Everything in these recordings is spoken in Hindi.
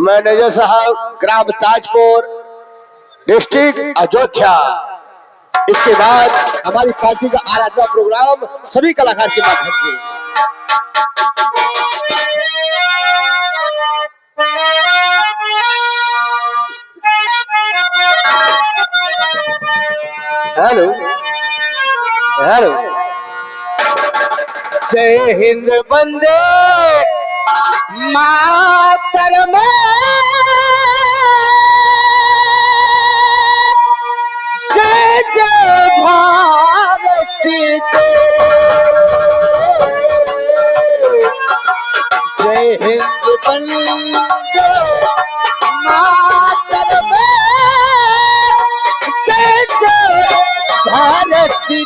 मैनेजर साहब ग्राम ताजपुर डिस्ट्रिक्ट अयोध्या। इसके बाद हमारी पार्टी का आराधना प्रोग्राम सभी कलाकार के माध्यम से। Hello hello. जय हिंद वंदे मातरम, जय जय भारत की जय हिंद वंदे मातरम, जय जय भारत की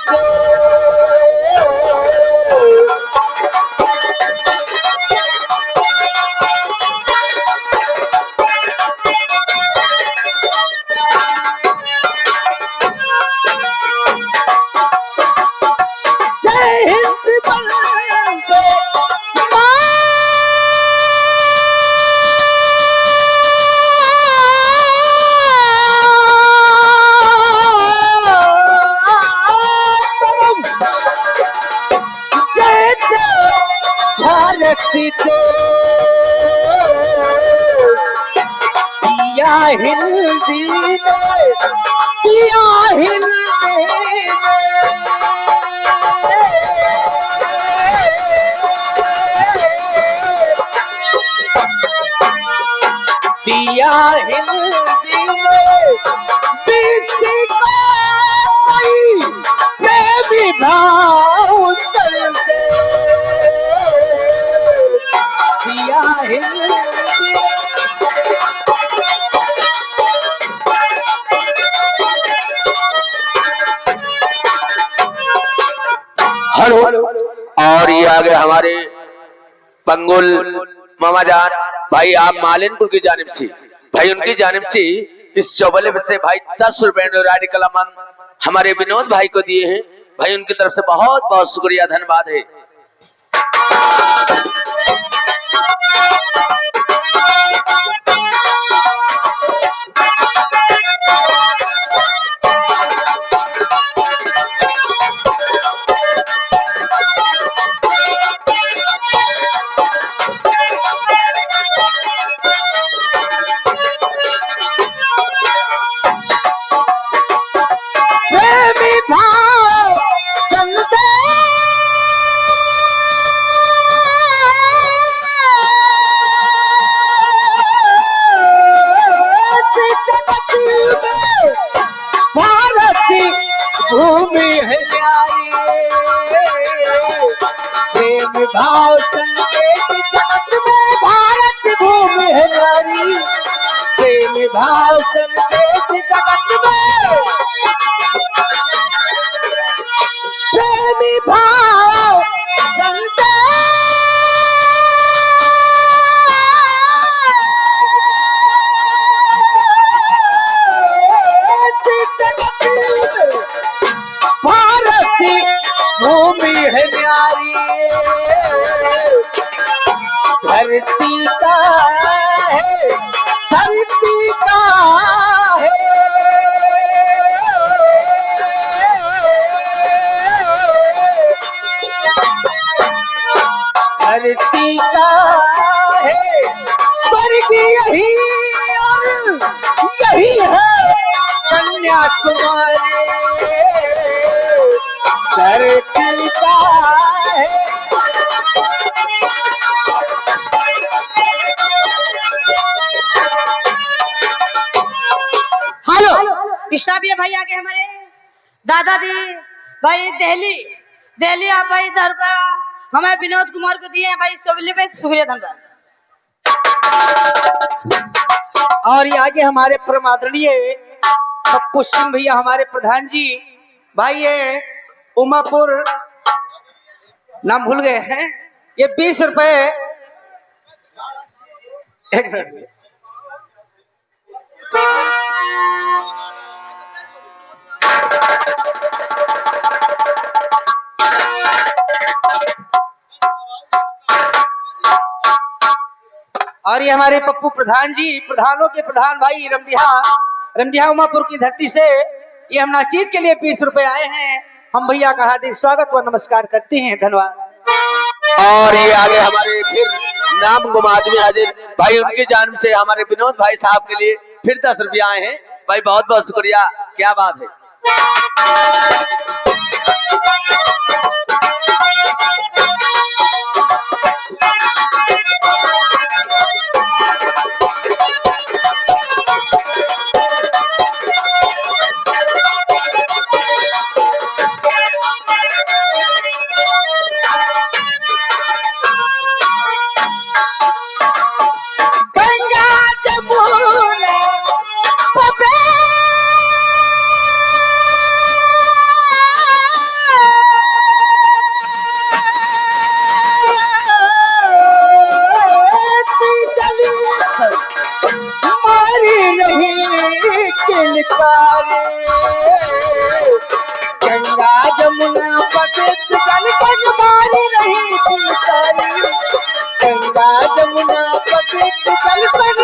पिया हिंदी में, पिया हिंदी पिया हिंदी में, किसी को कोई प्रेमी भाव चलते पिया हिंदी। हेलो। और ये आगे हमारे पंगुल मामा जान भाई, आप मालिनपुर की जानिब से भाई, उनकी जानिब से इस चौबले से भाई 10 रुपए कलामन हमारे विनोद भाई को दिए हैं भाई, उनकी तरफ से बहुत बहुत शुक्रिया, धन्यवाद है। भूमि है न्यारी, प्रेम भाव संदेश जगत में भारत भूमि है न्यारी, प्रेम भाव संदेश जगत में, प्रेमी भाव संदेश जगत में भारती भूमि है न्यारी, धरती का है, धरती का है, धरती का है, स्वर्ग यही और यही है कन्याकुमारी, धरती का है। हेलो कृष्णा भैया भाई आगे हमारे दादा दी भाई दिल्ली आप भाई 10 रुपया हमें विनोद कुमार को दिए हैं भाई, शुक्रिया धन्यवाद। और ये आगे हमारे परम आदरणीय पप्पू सिंह भैया हमारे प्रधान जी भाई, ये उमापुर नाम भूल गए हैं, ये 20 रुपए। एक मिनट, और ये हमारे पप्पू प्रधान जी, प्रधानों के प्रधान भाई रमडिहा उमापुर की धरती से ये हम नाचीज के लिए 20 रुपए आए हैं। हम भैया का हार्दिक स्वागत व नमस्कार करते हैं, धन्यवाद। और ये आगे हमारे फिर नाम गुमादमी हाजिर भाई, उनकी जानिब से हमारे विनोद भाई साहब के लिए फिर 10 रुपया आए हैं। भाई बहुत बहुत शुक्रिया, क्या बात है। गंगा जमुना पतित जल संग मारी रही किलकारी, गंगा जमुना पतित जल संग।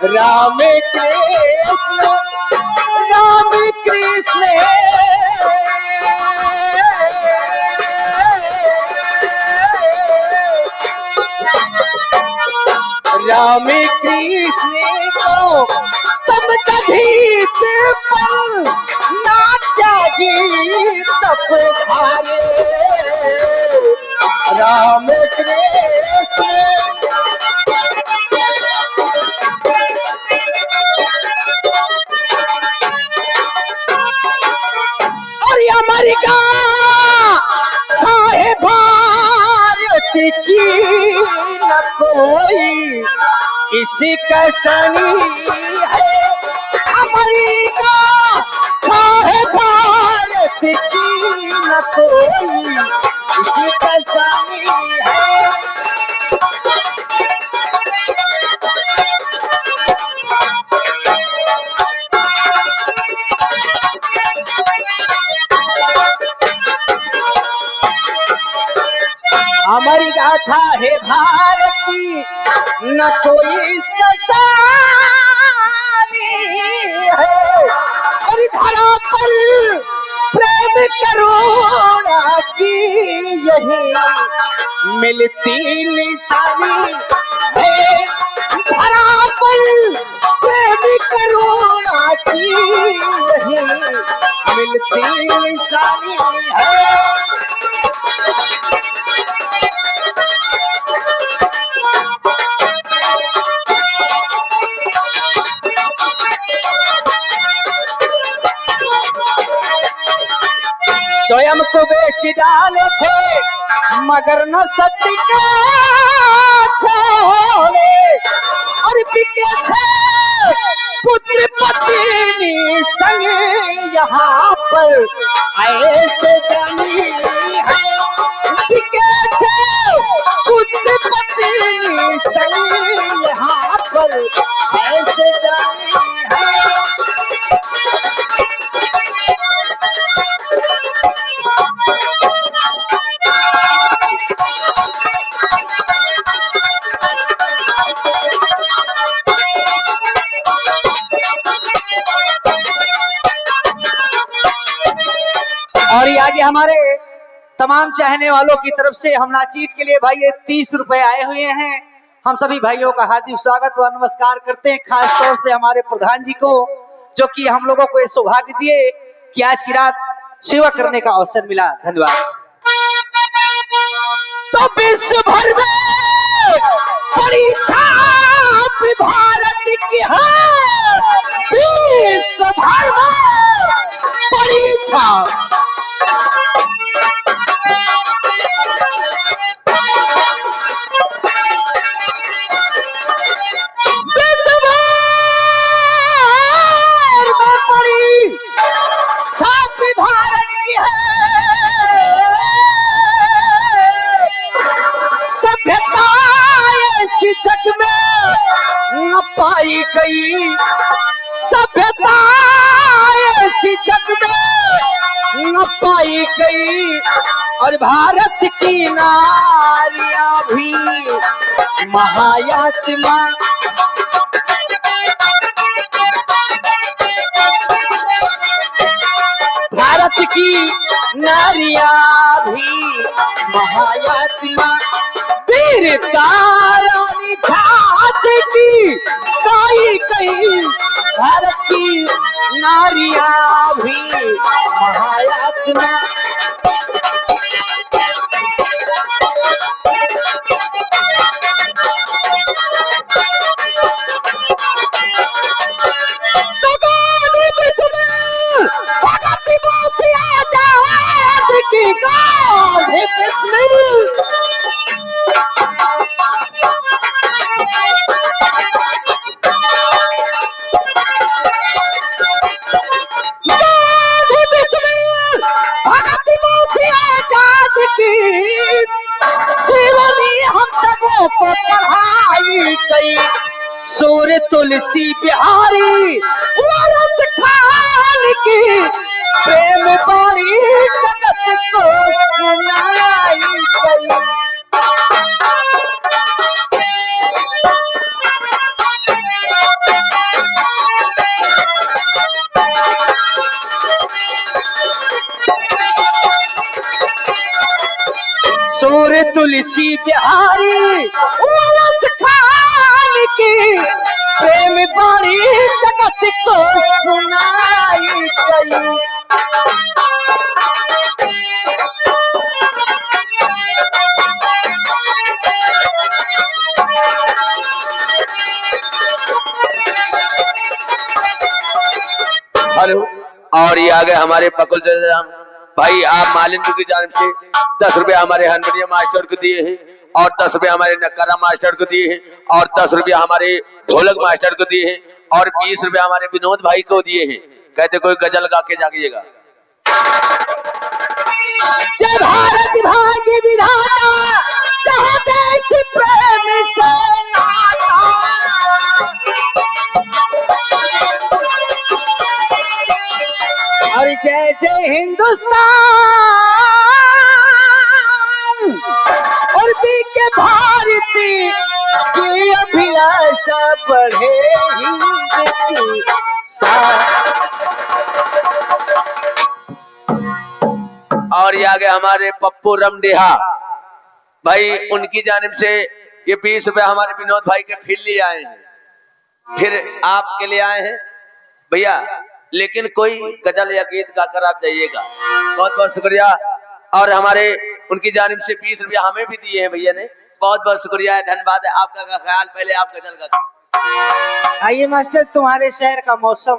राम कृष्ण राम कृष्ण को तब दधीच पर ना त्यागी तप धारे, राम कृष्ण। और अमेरिका है भारत की न कोई इसी का सनी है, अमेरिका है भारत की न कोई इसी का सनी है। हमारी गाथा है भारत की न कोई इसका सानी है, और धरा पर प्रेम करुणा की यही मिलती निशानी है, धरा पर प्रेम करुणा की यही मिलती निशानी है। स्वयं को बेच डाले थे मगर न सत्य का छोड़े, और बिके थे पुत्र पत्नी संग यहाँ पर ऐसे जानी है, बिके थे पुत्र पत्नी संग यहाँ पर ऐसे जानी है। और ये आगे हमारे तमाम चाहने वालों की तरफ से हम नाचीज के लिए भाई ये 30 रुपए आए हुए हैं। हम सभी भाइयों का हार्दिक स्वागत व नमस्कार करते हैं, खास तौर से हमारे प्रधान जी को, जो कि हम लोगों को ये सौभाग्य दिए कि आज की रात सेवा करने का अवसर मिला। धन्यवाद। तो विश्व भर में बड़ी छाप भारत की है, विश्व भर में बड़ी छाप। कई सभ्यता ऐसी जग में न पाई गई, और भारत की नारियां भी महायात्मा। भारत की नारियां भी महायात्मा, वीरता रानी झांसी की गाई गई। भारत की नारियां भी महायात्मा। सूर तुलसी बिहारी वारस खान की प्रेम बाणी जगत को सुनाई गई। सूर तुलसी बिहारी वारस खान की प्रेम बाणी जगत को सुनाई गई। हेलो, और ये आ गए हमारे पकुल भाई। आप मालिनपुर की जानिब से 10 रुपए हमारे हारमोनियम मास्टर को दिए हैं, और 10 रुपए हमारे नक्कारा मास्टर को दिए हैं, और 10 रुपए हमारे ढोलक मास्टर को दिए हैं, और 20 रुपए हमारे विनोद भाई को दिए हैं। कहते कोई गजल गा के जागिएगा। जय भारत भाग्य विधाता, जहाँ देश प्रेम से नाता। और जय जय हिंदुस्तान, और भी के भारती की अभिलाषा बढ़े हिंद की और ये आगे हमारे पप्पू रमडेहा भाई, उनकी जानिब से ये 20 रुपए हमारे विनोद भाई के फिर लिए आए हैं, फिर आपके लिए आए हैं भैया। लेकिन कोई गजल या गीत गाकर आप जाइएगा। बहुत बहुत शुक्रिया। और हमारे उनकी जानिब से 20 रुपया हमें भी दिए हैं भैया ने। बहुत बहुत शुक्रिया है, धन्यवाद है आपका का ख्याल। पहले आप गजल गा। आइए मास्टर, तुम्हारे शहर का मौसम।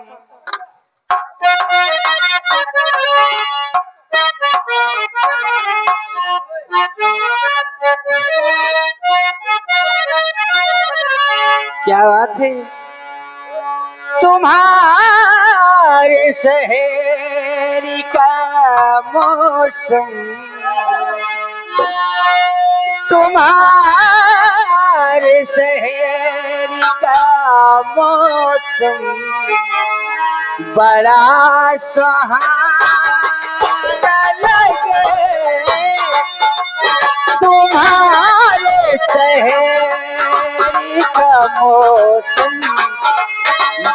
क्या बात है, तुम्हारे शहर का मौसम, तुम्हारे शहर का मौसम बड़ा सुहाना लगे। तुम्हारे शहर का मौसम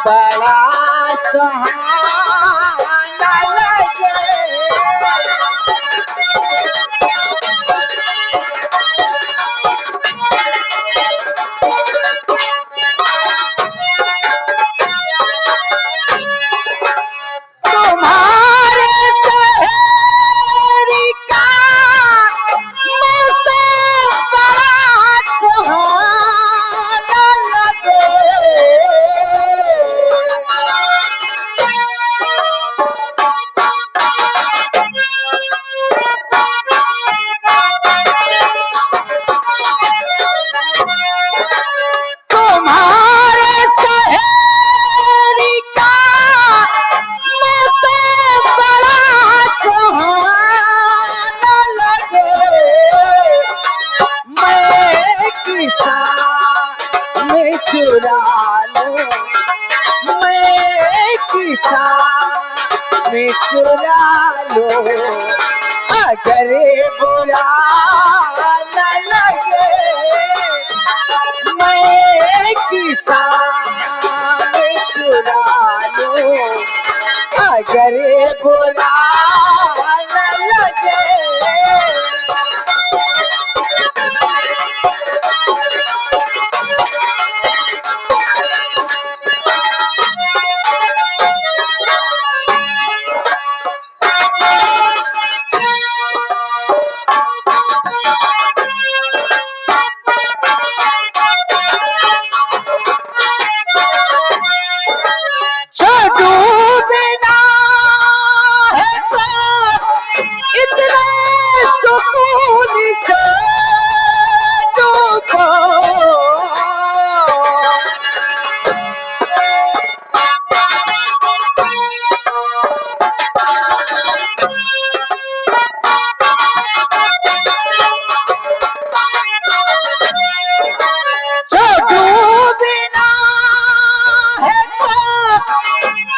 बड़ा सुहाना लगे। तुम्हारे शहर का मौसम बड़ा सुहाना लगे। तुम्हारे शहर का मौसम बड़ा सुहाना लगे। मैं किसान में चुरा लूं शाम चुरा लो, अगर बुरा न लगे मैं की शाम चुरा लो, अगर बुरा न लगे। जो डूबना है तो इतने सुकून से डूबो, जो डूबना है तो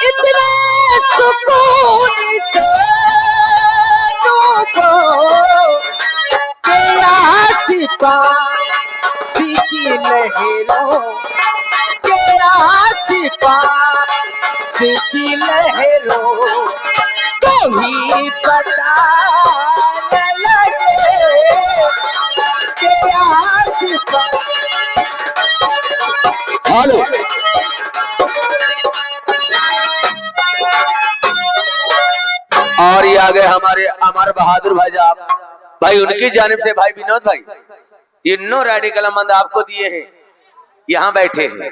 इतने सुकून से डूबो कि आस-पास की लहरों के आस-पास की लहरों को भी पता न लगे कि आस-पास। हेलो और ये आ गए हमारे अमर बहादुर भाई साहब, भाई उनकी जानिब से भाई विनोद भाई ये नो रेडिकल अमंद आपको दिए हैं, यहाँ बैठे हैं।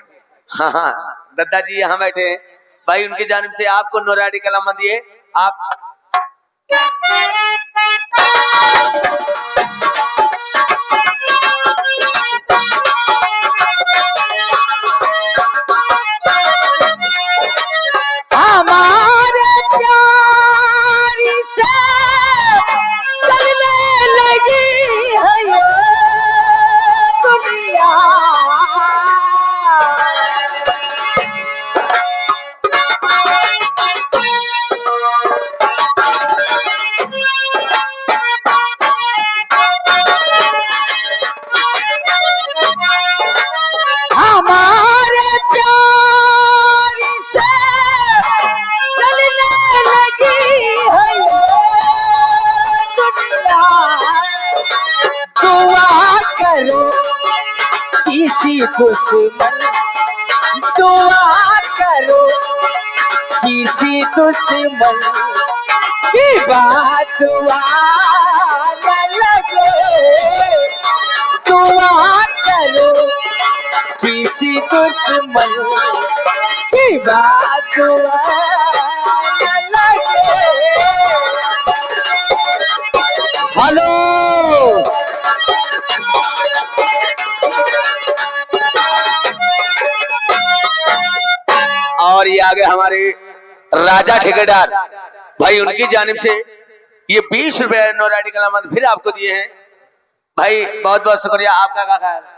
हाँ हाँ दद्दा जी यहाँ बैठे हैं भाई, उनकी जानिब से आपको नो रेडिकल अमंद दिए। आप हमारे प्यारी से चलने लगी है ये दुनिया, हमारे प्यारी से चलने लगी है ये दुनिया। दुआ करो किसी दुश्मन, दुआ करो किसी दुश्मन की बात दुआ न लगे, दुआ करो किसी दुश्मन की बात दुआ न लगे। हेलो और ये आगे हमारे राजा ठेकेदार भाई, उनकी जानिब से ये 20 रुपए नो रेडिकल अमंद फिर आपको दिए हैं भाई, बहुत बहुत शुक्रिया आपका। क्या ख्याल है?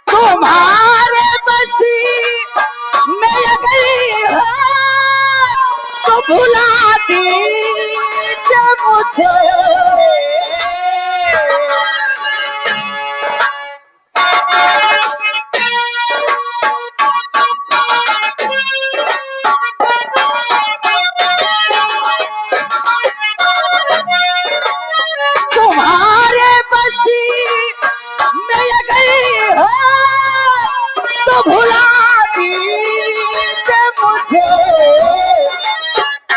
तुम्हारे बसी में अगर हो तो भुला दीजिए मुझे, तुम्हारे बसी में अगर हो तो भुला दीजिए मुझे,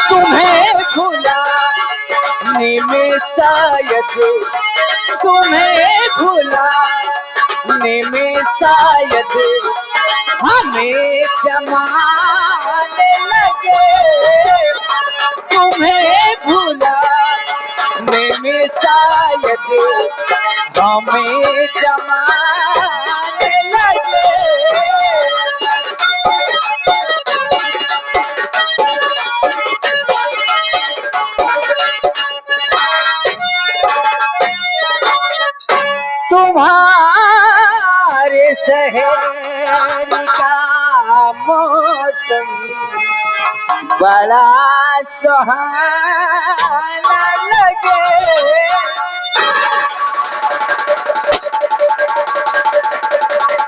तुम्हें भुलाने में शायद, तुम्हें भुलाने में शायद हमें जमाने लगे, तुम्हें भुलाने में शायद हमें जमाने लगे। का मौसम बड़ा सुहाना लगे।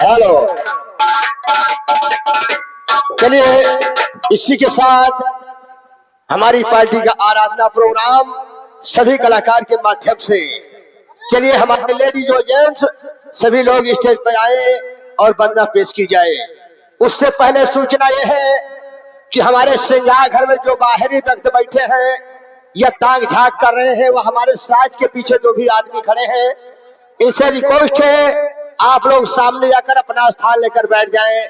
हेलो, चलिए इसी के साथ हमारी पार्टी का आराधना प्रोग्राम सभी कलाकार के माध्यम से, चलिए हमारे लेडीज और जेंट्स सभी लोग स्टेज पर आए और वंदना पेश की जाए। उससे पहले सूचना यह है कि हमारे श्रृंगार घर में जो बाहरी व्यक्ति बैठे हैं या ताक झाक कर रहे हैं, वो हमारे साज के पीछे जो भी आदमी खड़े हैं, इनसे रिक्वेस्ट है आप लोग सामने जाकर अपना स्थान लेकर बैठ जाएं,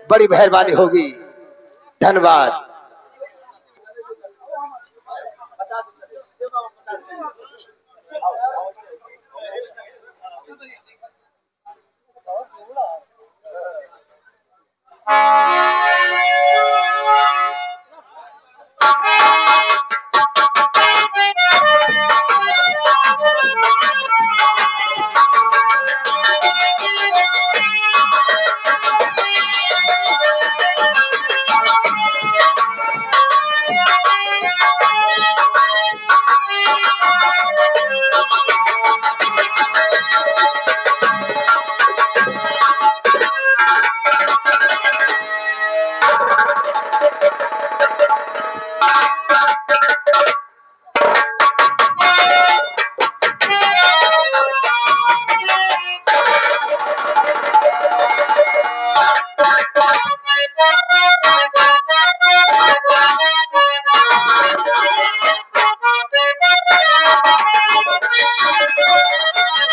बड़ी मेहरबानी होगी। धन्यवाद।